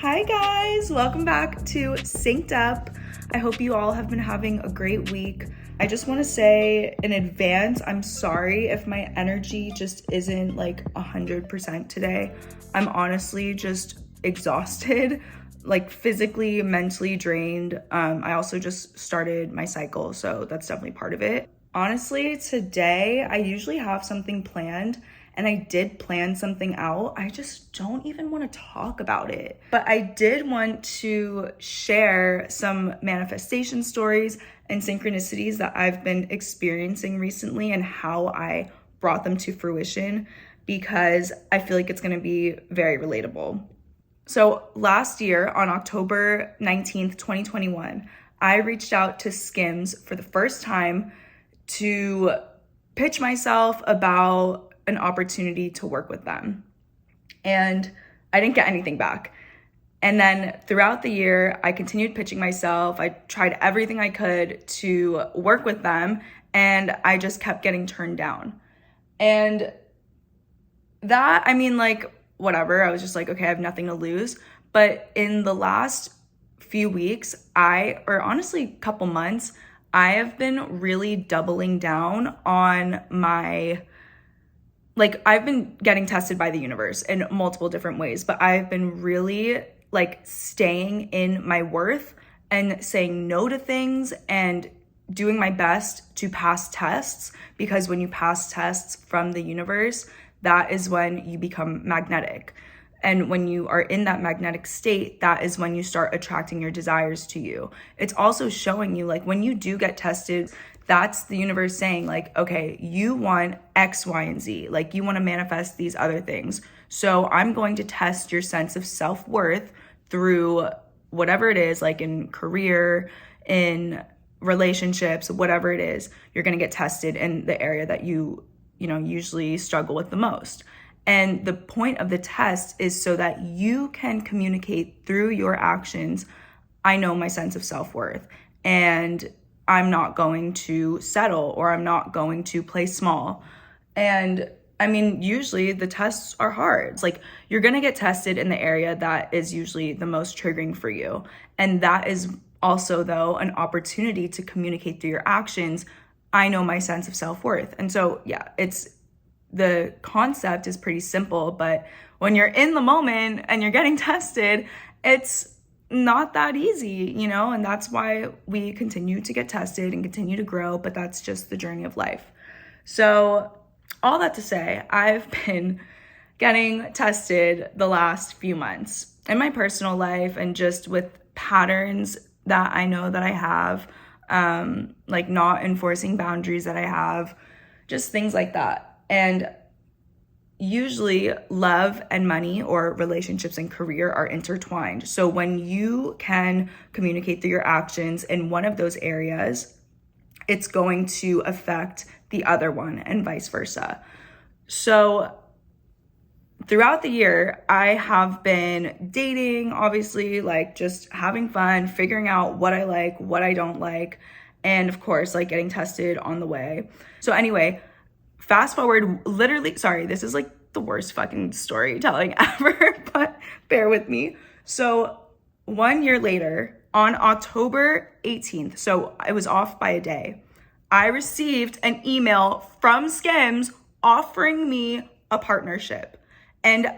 Hi guys, welcome back to Synced Up. I hope you all have been having a great week. I just want to say in advance, I'm sorry if my energy just isn't like 100% today. I'm honestly just exhausted, like physically, mentally drained. I also just started my cycle, so that's definitely part of it. Honestly, today I usually have something planned and I did plan something out. I just don't even want to talk about it. But I did want to share some manifestation stories and synchronicities that I've been experiencing recently and how I brought them to fruition because I feel like it's going to be very relatable. So last year on October 19th, 2021, I reached out to Skims for the first time to pitch myself about an opportunity to work with them. And I didn't get anything back. And then throughout the year, I continued pitching myself. I tried everything I could to work with them, and I just kept getting turned down. And that, whatever. I was just like, okay, I have nothing to lose. But in the last few weeks, honestly, couple months, I have been really doubling down on I've been getting tested by the universe in multiple different ways, but I've been really staying in my worth and saying no to things and doing my best to pass tests, because when you pass tests from the universe, that is when you become magnetic. And when you are in that magnetic state, that is when you start attracting your desires to you. It's also showing you, when you do get tested, that's the universe saying, okay, you want X, Y, and Z. You want to manifest these other things. So I'm going to test your sense of self-worth through whatever it is, in career, in relationships, whatever it is. You're going to get tested in the area that you usually struggle with the most. And the point of the test is so that you can communicate through your actions, I know my sense of self-worth, and I'm not going to settle, or I'm not going to play small. And usually the tests are hard. You're going to get tested in the area that is usually the most triggering for you. And that is also, though, an opportunity to communicate through your actions, I know my sense of self-worth. And so, yeah, the concept is pretty simple, but when you're in the moment and you're getting tested, it's not that easy, and that's why we continue to get tested and continue to grow, but that's just the journey of life. So all that to say, I've been getting tested the last few months in my personal life and just with patterns that I know that I have, not enforcing boundaries that I have, just things like that. And usually love and money, or relationships and career, are intertwined. So when you can communicate through your actions in one of those areas, it's going to affect the other one and vice versa. So throughout the year, I have been dating, obviously, just having fun, figuring out what I like, what I don't like, and of course, getting tested on the way. So anyway, fast forward, literally, sorry, this is the worst fucking storytelling ever, but bear with me. So 1 year later, on October 18th, so I was off by a day, I received an email from Skims offering me a partnership. And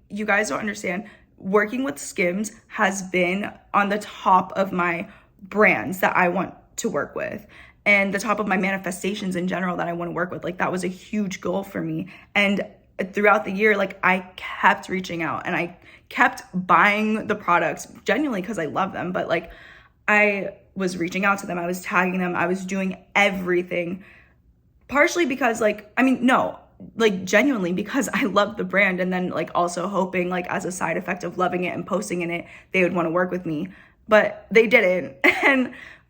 you guys don't understand, working with Skims has been on the top of my brands that I want to work with, and the top of my manifestations in general that I want to work with. That was a huge goal for me. And throughout the year, I kept reaching out and I kept buying the products genuinely because I love them. But I was reaching out to them. I was tagging them. I was doing everything, partially because genuinely because I love the brand. And then also hoping as a side effect of loving it and posting in it, they would want to work with me, but they didn't.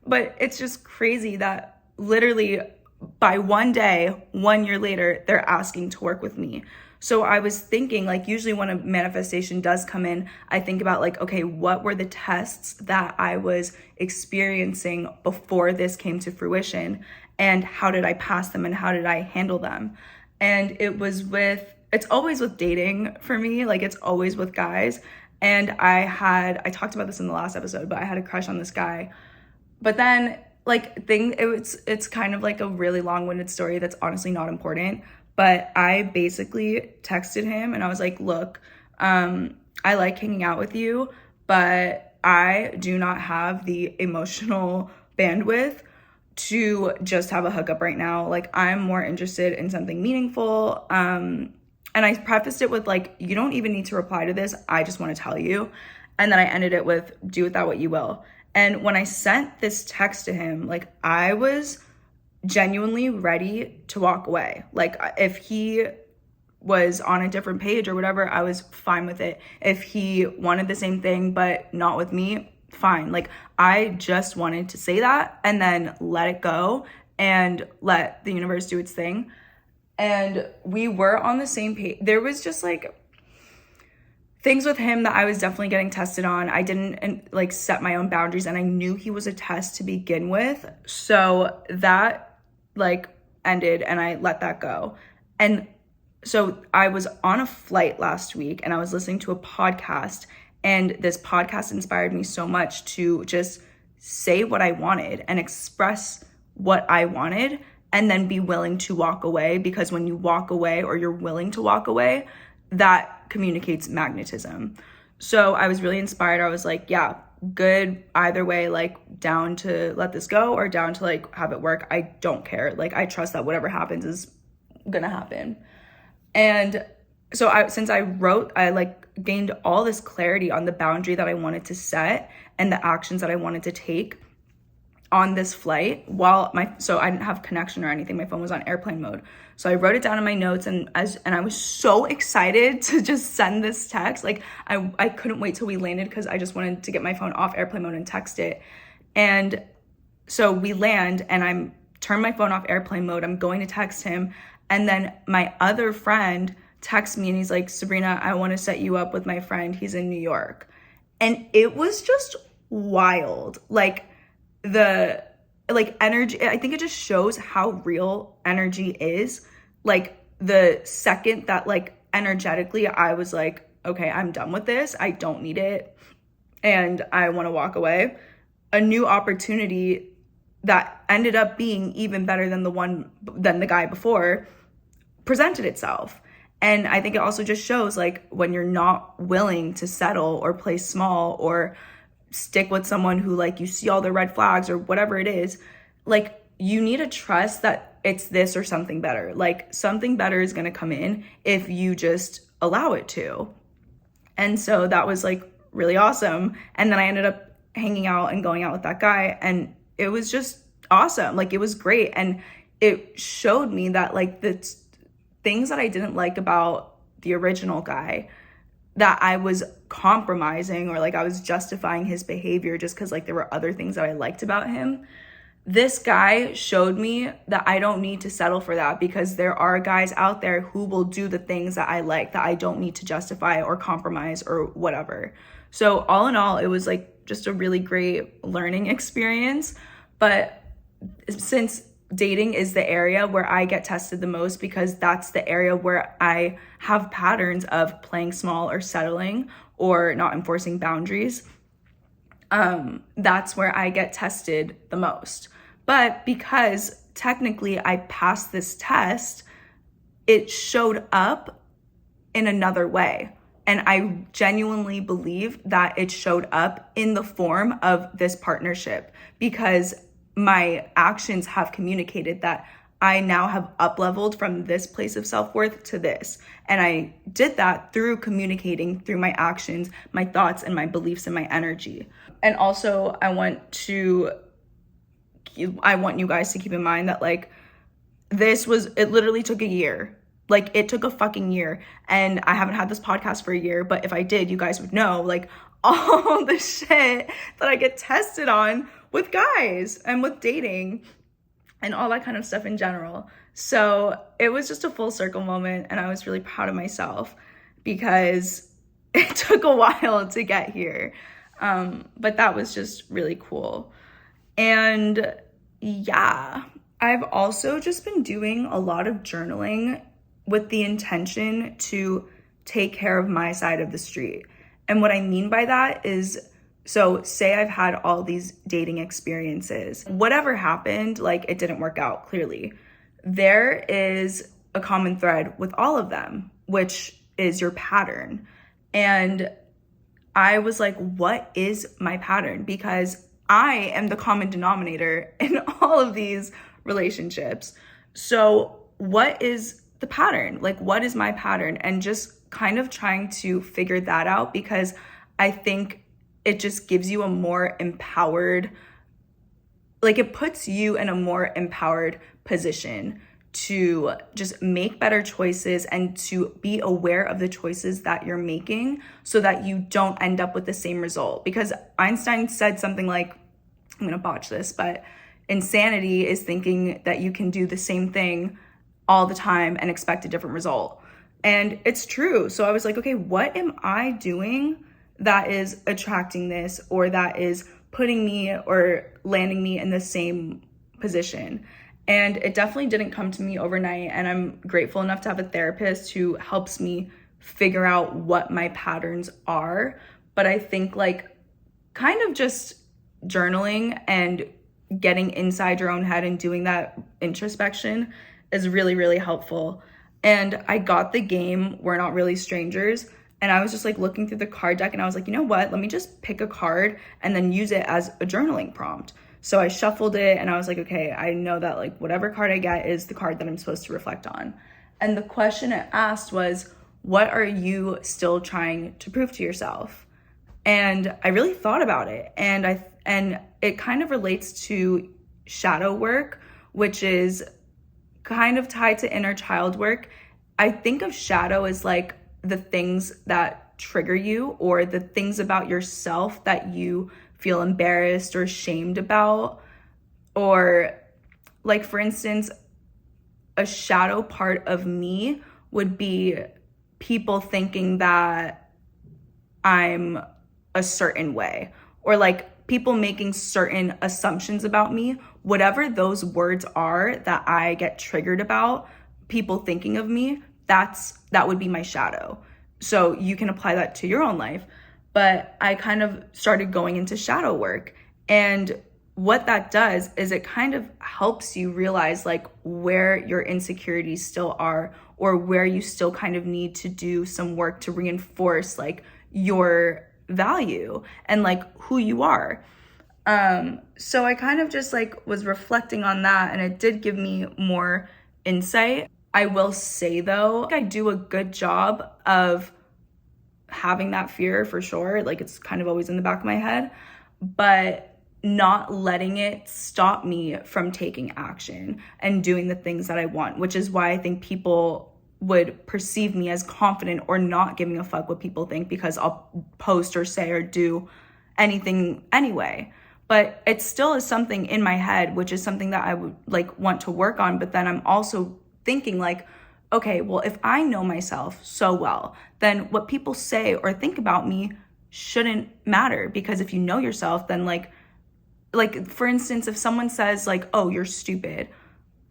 But it's just crazy that literally by one day, 1 year later, they're asking to work with me. So I was thinking, usually when a manifestation does come in, I think about okay, what were the tests that I was experiencing before this came to fruition? And how did I pass them and how did I handle them? And it's always with dating for me, it's always with guys. And I talked about this in the last episode, but I had a crush on this guy. But then it's kind of like a really long-winded story that's honestly not important. But I basically texted him and I was like, look, I like hanging out with you, but I do not have the emotional bandwidth to just have a hookup right now. Like, I'm more interested in something meaningful. And I prefaced it with like, you don't even need to reply to this. I just want to tell you. And then I ended it with, do with that what you will. And when I sent this text to him, like, I was genuinely ready to walk away. Like, if he was on a different page or whatever, I was fine with it. If he wanted the same thing but not with me, fine. Like, I just wanted to say that and then let it go and let the universe do its thing. And we were on the same page. There was just like things with him that I was definitely getting tested on. I didn't like set my own boundaries, and I knew he was a test to begin with. So that like ended and I let that go. And so I was on a flight last week and I was listening to a podcast, and this podcast inspired me so much to just say what I wanted and express what I wanted, and then be willing to walk away, because when you walk away or you're willing to walk away, that communicates magnetism. So I was really inspired. I was like, yeah, good either way, like down to let this go or down to like have it work. I don't care. Like, I trust that whatever happens is gonna happen. And so since I wrote, I like gained all this clarity on the boundary that I wanted to set and the actions that I wanted to take on this flight so I didn't have connection or anything. My phone was on airplane mode. So I wrote it down in my notes, and I was so excited to just send this text. Like, I couldn't wait till we landed because I just wanted to get my phone off airplane mode and text it. And so we land and I'm turn my phone off airplane mode. I'm going to text him. And then my other friend texts me and he's like, Sabrina, I want to set you up with my friend. He's in New York. And it was just wild. Like, the energy, I think it just shows how real energy is. Like, the second that like energetically I was like, okay, I'm done with this, I don't need it, and I want to walk away, a new opportunity that ended up being even better than the guy before presented itself. And I think it also just shows, like, when you're not willing to settle or play small or stick with someone who like you see all the red flags or whatever it is, like, you need to trust that it's this or something better. Like, something better is going to come in if you just allow it to. And so that was like really awesome. And then I ended up hanging out and going out with that guy, and it was just awesome. Like, it was great. And it showed me that like the things that I didn't like about the original guy, that I was compromising or like I was justifying his behavior just because like there were other things that I liked about him. This guy showed me that I don't need to settle for that, because there are guys out there who will do the things that I like, that I don't need to justify or compromise or whatever. So all in all, it was like just a really great learning experience. But since dating is the area where I get tested the most, because that's the area where I have patterns of playing small or settling or not enforcing boundaries, that's where I get tested the most. But because technically I passed this test, it showed up in another way. And I genuinely believe that it showed up in the form of this partnership, because my actions have communicated that I now have up-leveled from this place of self-worth to this. And I did that through communicating through my actions, my thoughts, and my beliefs and my energy. And also, I want you guys to keep in mind that like it literally took a year. Like, it took a fucking year. And I haven't had this podcast for a year, but if I did, you guys would know like all the shit that I get tested on with guys and with dating and all that kind of stuff in general. So it was just a full circle moment, and I was really proud of myself because it took a while to get here. But that was just really cool. And yeah, I've also just been doing a lot of journaling with the intention to take care of my side of the street. And what I mean by that is, so say I've had all these dating experiences, whatever happened, like it didn't work out clearly. There is a common thread with all of them, which is your pattern. And I was like, what is my pattern? Because I am the common denominator in all of these relationships. So what is the pattern? Like, what is my pattern? And just kind of trying to figure that out, because I think it just gives you a more empowered, like it puts you in a more empowered position to just make better choices and to be aware of the choices that you're making so that you don't end up with the same result. Because Einstein said something like, I'm gonna botch this, but insanity is thinking that you can do the same thing all the time and expect a different result. And it's true. So I was like, okay, what am I doing that is attracting this, or that is putting me or landing me in the same position? And it definitely didn't come to me overnight. And I'm grateful enough to have a therapist who helps me figure out what my patterns are. But I think like kind of just journaling and getting inside your own head and doing that introspection is really, really helpful. And I got the game We're Not Really Strangers. And I was just like looking through the card deck and I was like, you know what? Let me just pick a card and then use it as a journaling prompt. So I shuffled it and I was like, okay, I know that like whatever card I get is the card that I'm supposed to reflect on. And the question it asked was, what are you still trying to prove to yourself? And I really thought about it. And it kind of relates to shadow work, which is kind of tied to inner child work. I think of shadow as like the things that trigger you, or the things about yourself that you feel embarrassed or ashamed about. Or like, for instance, a shadow part of me would be people thinking that I'm a certain way, or like people making certain assumptions about me. Whatever those words are that I get triggered about, people thinking of me, that would be my shadow. So you can apply that to your own life. But I kind of started going into shadow work. And what that does is it kind of helps you realize like where your insecurities still are, or where you still kind of need to do some work to reinforce like your value and like who you are. So I kind of just like was reflecting on that, and it did give me more insight. I will say though, I do a good job of having that fear for sure. Like it's kind of always in the back of my head, but not letting it stop me from taking action and doing the things that I want, which is why I think people would perceive me as confident or not giving a fuck what people think, because I'll post or say or do anything anyway. But it still is something in my head, which is something that I would like want to work on. But then I'm also thinking like, okay, well, if I know myself so well, then what people say or think about me shouldn't matter. Because if you know yourself, then like for instance, if someone says like, oh, you're stupid,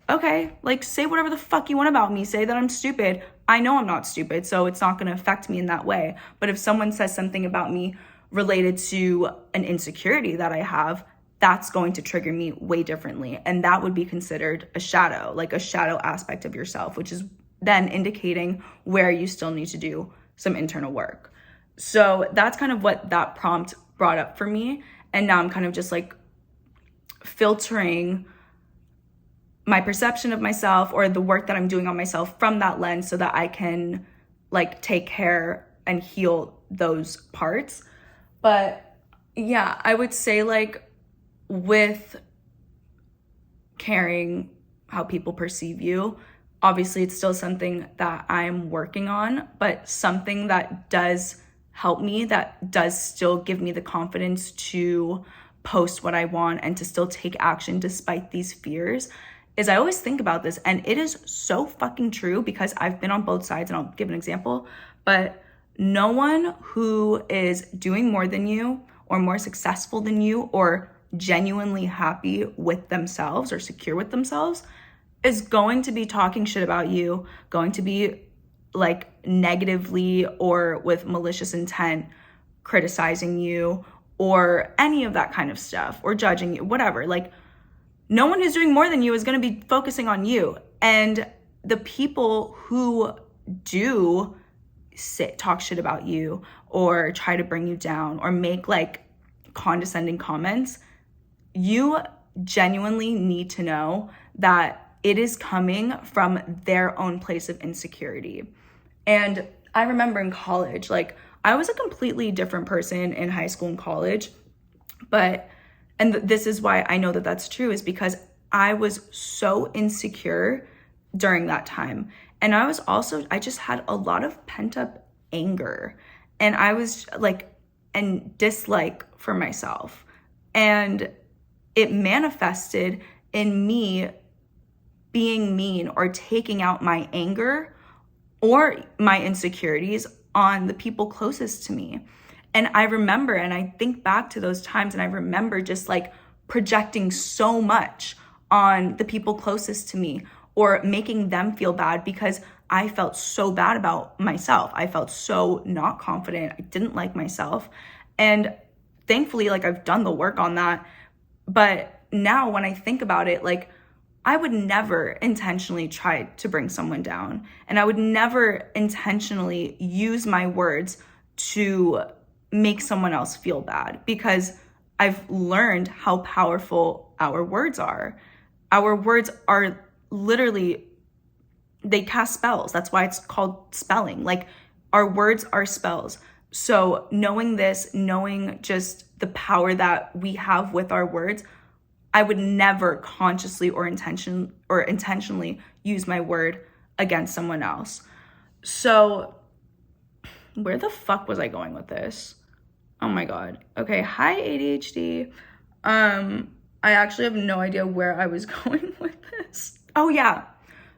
okay, like say whatever the fuck you want about me, say that I'm stupid. I know I'm not stupid, so it's not going to affect me in that way. But if someone says something about me related to an insecurity that I have, that's going to trigger me way differently. And that would be considered a shadow, like a shadow aspect of yourself, which is then indicating where you still need to do some internal work. So that's kind of what that prompt brought up for me. And now I'm kind of just like filtering my perception of myself or the work that I'm doing on myself from that lens so that I can like take care and heal those parts. But yeah, I would say like with caring how people perceive you, obviously it's still something that I'm working on, but something that does help me, that does still give me the confidence to post what I want and to still take action despite these fears, is I always think about this, and it is so fucking true because I've been on both sides, and I'll give an example, but no one who is doing more than you or more successful than you or genuinely happy with themselves or secure with themselves is going to be talking shit about you, going to be like negatively or with malicious intent criticizing you or any of that kind of stuff, or judging you, whatever. Like, no one who's doing more than you is going to be focusing on you. And the people who do talk shit about you or try to bring you down or make like condescending comments, you genuinely need to know that it is coming from their own place of insecurity. And I remember in college, like, I was a completely different person in high school and college, and this is why I know that that's true, is because I was so insecure during that time. And I just had a lot of pent up anger, and I was like, and dislike for myself. And it manifested in me being mean or taking out my anger or my insecurities on the people closest to me. And I remember, and I think back to those times, and I remember just like projecting so much on the people closest to me or making them feel bad because I felt so bad about myself. I felt so not confident. I didn't like myself. And thankfully, like, I've done the work on that. But now when I think about it, like, I would never intentionally try to bring someone down. And I would never intentionally use my words to make someone else feel bad, because I've learned how powerful our words are. Our words are literally, they cast spells. That's why it's called spelling. Like, our words are spells. So knowing this, knowing just the power that we have with our words, I would never consciously or intentionally use my word against someone else. So where the fuck was I going with this? Oh my God. Okay. Hi, ADHD. I actually have no idea where I was going with this. Oh yeah.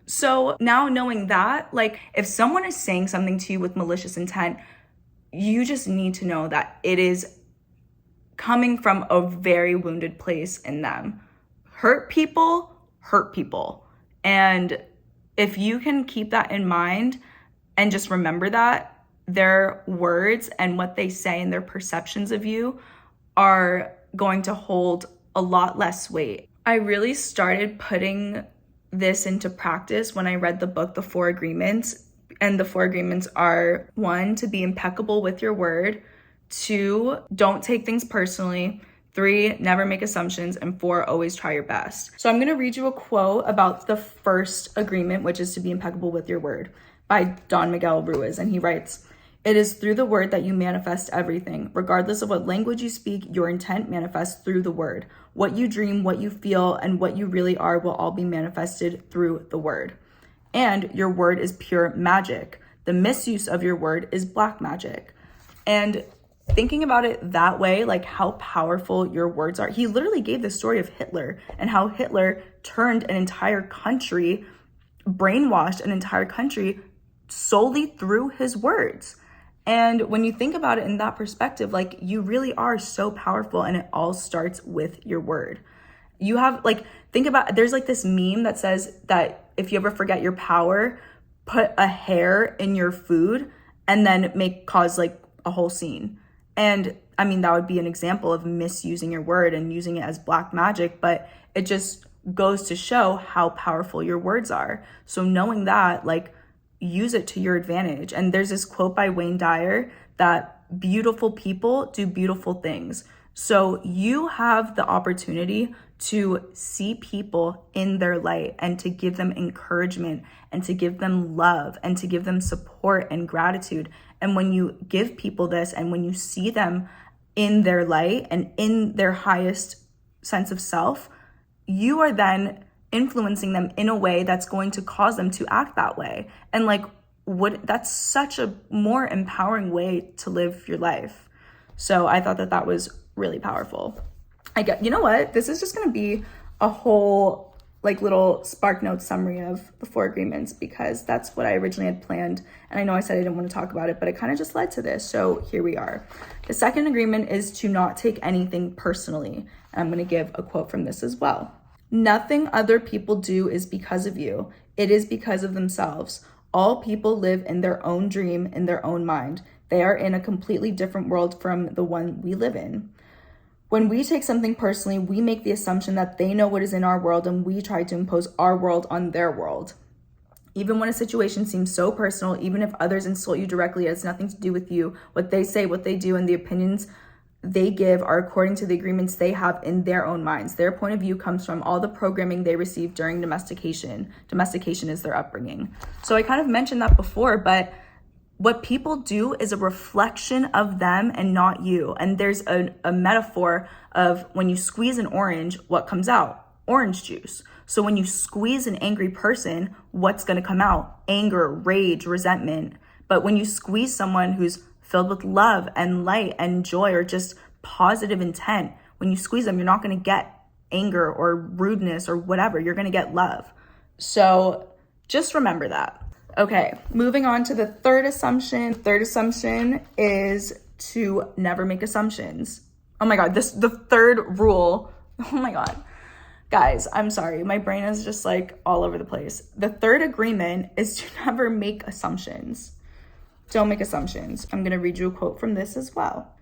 So now knowing that, like, if someone is saying something to you with malicious intent, you just need to know that it is coming from a very wounded place in them. Hurt people hurt people. And if you can keep that in mind and just remember that their words and what they say and their perceptions of you are going to hold a lot less weight. I really started putting this into practice when I read the book, The 4 Agreements. And the 4 agreements are: 1, to be impeccable with your word; 2, don't take things personally; 3, never make assumptions; and 4, always try your best. So I'm going to read you a quote about the first agreement, which is to be impeccable with your word, by Don Miguel Ruiz. And he writes, "It is through the word that you manifest everything. Regardless of what language you speak, your intent manifests through the word. What you dream, what you feel, and what you really are will all be manifested through the word. And your word is pure magic. The misuse of your word is black magic." And thinking about it that way, like how powerful your words are. He literally gave the story of Hitler and how Hitler turned an entire country, brainwashed an entire country solely through his words. And when you think about it in that perspective, like, you really are so powerful, and it all starts with your word. You have, like, think about, there's like this meme that says that if you ever forget your power, put a hair in your food and then cause like a whole scene. And I mean, that would be an example of misusing your word and using it as black magic, but it just goes to show how powerful your words are. So knowing that, like, use it to your advantage. And there's this quote by Wayne Dyer that beautiful people do beautiful things. So you have the opportunity to see people in their light and to give them encouragement and to give them love and to give them support and gratitude. And when you give people this and when you see them in their light and in their highest sense of self, you are then influencing them in a way that's going to cause them to act that way. And like, that's such a more empowering way to live your life. So I thought that was really powerful. You know what? This is just going to be a whole like little Spark Notes summary of the 4 agreements, because that's what I originally had planned. And I know I said I didn't want to talk about it, but it kind of just led to this. So here we are. The second agreement is to not take anything personally. And I'm going to give a quote from this as well. "Nothing other people do is because of you. It is because of themselves. All people live in their own dream, in their own mind. They are in a completely different world from the one we live in. When we take something personally, we make the assumption that they know what is in our world and we try to impose our world on their world. Even when a situation seems so personal, even if others insult you directly, it has nothing to do with you. What they say, what they do, and the opinions they give are according to the agreements they have in their own minds. Their point of view comes from all the programming they received during domestication. Domestication is their upbringing. So I kind of mentioned that before, but what people do is a reflection of them and not you. And there's a metaphor of when you squeeze an orange, what comes out? Orange juice. So when you squeeze an angry person, what's going to come out? Anger, rage, resentment. But when you squeeze someone who's filled with love and light and joy or just positive intent, when you squeeze them, you're not going to get anger or rudeness or whatever. You're going to get love. So just remember that. Okay, moving on to the third assumption. Third assumption is to never make assumptions. Oh my God, the third rule. Oh my God. Guys, I'm sorry. My brain is just like all over the place. The third agreement is to never make assumptions. Don't make assumptions. I'm going to read you a quote from this as well.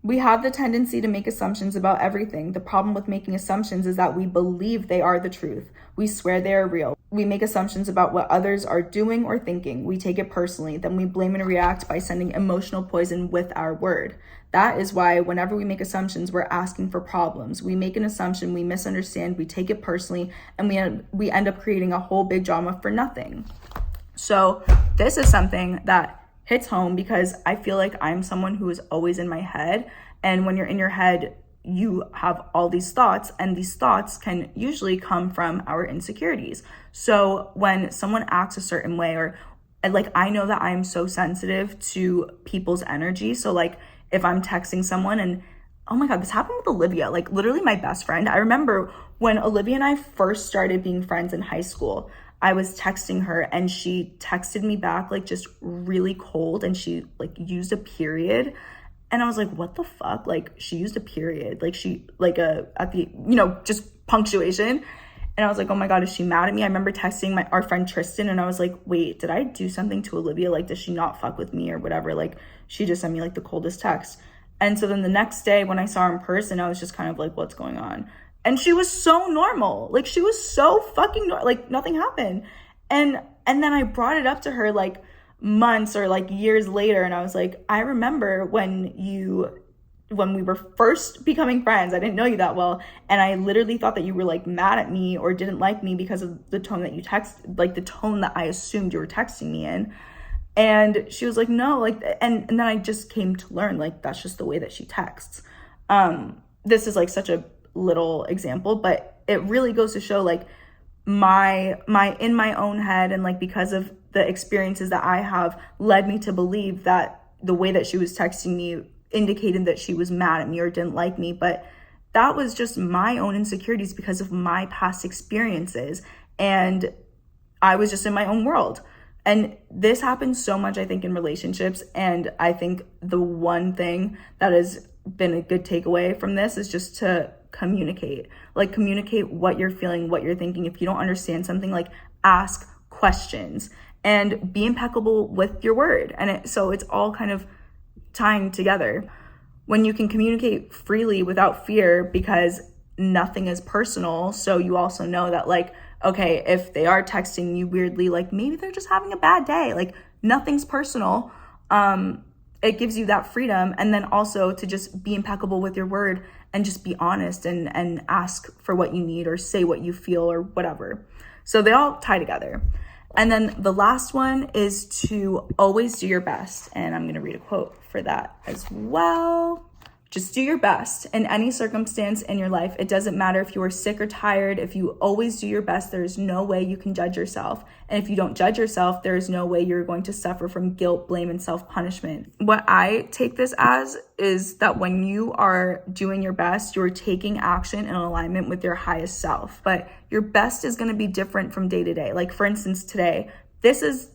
We have the tendency to make assumptions about everything. The problem with making assumptions is that we believe they are the truth. We swear they are real. We make assumptions about what others are doing or thinking. We take it personally. Then we blame and react by sending emotional poison with our word. That is why whenever we make assumptions, we're asking for problems. We make an assumption, we misunderstand, we take it personally, and we end up creating a whole big drama for nothing. So this is something that hits home because I feel like I'm someone who is always in my head. And when you're in your head, you have all these thoughts, and these thoughts can usually come from our insecurities. So when someone acts a certain way, or like, I know that I am so sensitive to people's energy. So like if I'm texting someone, and oh my God, this happened with Olivia, like literally my best friend. I remember when Olivia and I first started being friends in high school, I was texting her and she texted me back like just really cold, and she like used a period. And I was like, what the fuck? Like she used a period, like she like at the, just punctuation. And I was like, oh my God, is she mad at me? I remember texting our friend Tristan, and I was like, wait, did I do something to Olivia? Like, does she not fuck with me or whatever? Like she just sent me like the coldest text. And so then the next day when I saw her in person, I was just kind of like, what's going on? And she was so normal. Like she was so fucking like nothing happened. And then I brought it up to her like months or like years later, and I was like, I remember when we were first becoming friends, I didn't know you that well, and I literally thought that you were like mad at me or didn't like me because of the tone that you like the tone that I assumed you were texting me in. And she was like, no, like, and then I just came to learn like that's just the way that she texts. This is like such a little example, but it really goes to show like my in my own head, and like because of the experiences that I have led me to believe that the way that she was texting me indicated that she was mad at me or didn't like me. But that was just my own insecurities because of my past experiences, and I was just in my own world. And this happens so much, I think, in relationships. And I think the one thing that has been a good takeaway from this is just to communicate what you're feeling, what you're thinking. If you don't understand something, like ask questions and be impeccable with your word. And so it's all kind of tying together. When you can communicate freely without fear, because nothing is personal. So you also know that like, okay, if they are texting you weirdly, like maybe they're just having a bad day, like nothing's personal. It gives you that freedom. And then also to just be impeccable with your word and just be honest and ask for what you need or say what you feel or whatever. So they all tie together. And then the last one is to always do your best. And I'm going to read a quote for that as well. Just do your best in any circumstance in your life. It doesn't matter if you are sick or tired. If you always do your best, there is no way you can judge yourself. And if you don't judge yourself, there is no way you're going to suffer from guilt, blame, and self-punishment. What I take this as is that when you are doing your best, you're taking action in alignment with your highest self. But your best is going to be different from day to day. Like for instance, today, this is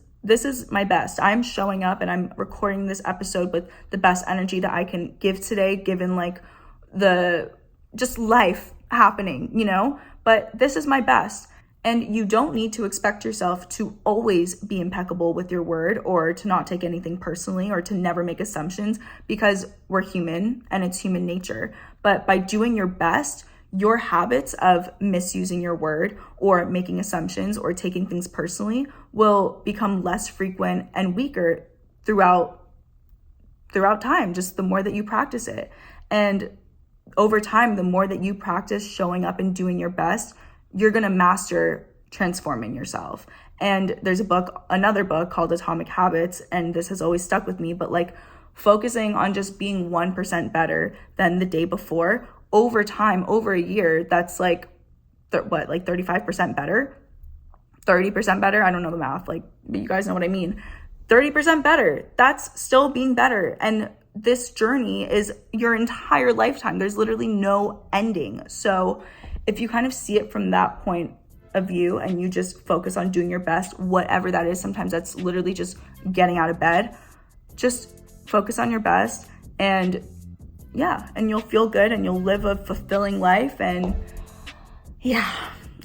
my best. I'm showing up and I'm recording this episode with the best energy that I can give today, given like the just life happening, but this is my best. And you don't need to expect yourself to always be impeccable with your word, or to not take anything personally, or to never make assumptions, because we're human and it's human nature. But by doing your best, your habits of misusing your word or making assumptions or taking things personally will become less frequent and weaker throughout time, just the more that you practice it. And over time, the more that you practice showing up and doing your best, you're going to master transforming yourself. And there's another book called Atomic Habits, and this has always stuck with me, but like focusing on just being 1% better than the day before over time, over a year, that's like, 35% better? 30% better? I don't know the math, but you guys know what I mean. 30% better. That's still being better. And this journey is your entire lifetime. There's literally no ending. So if you kind of see it from that point of view and you just focus on doing your best, whatever that is, sometimes that's literally just getting out of bed, just focus on your best, and you'll feel good and you'll live a fulfilling life. And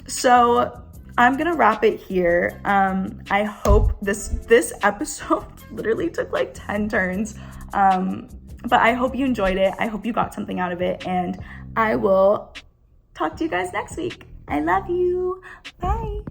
so I'm gonna wrap it here. I hope this episode literally took like 10 turns, but I hope you enjoyed it. I hope you got something out of it, and I will talk to you guys next week. I love you. Bye.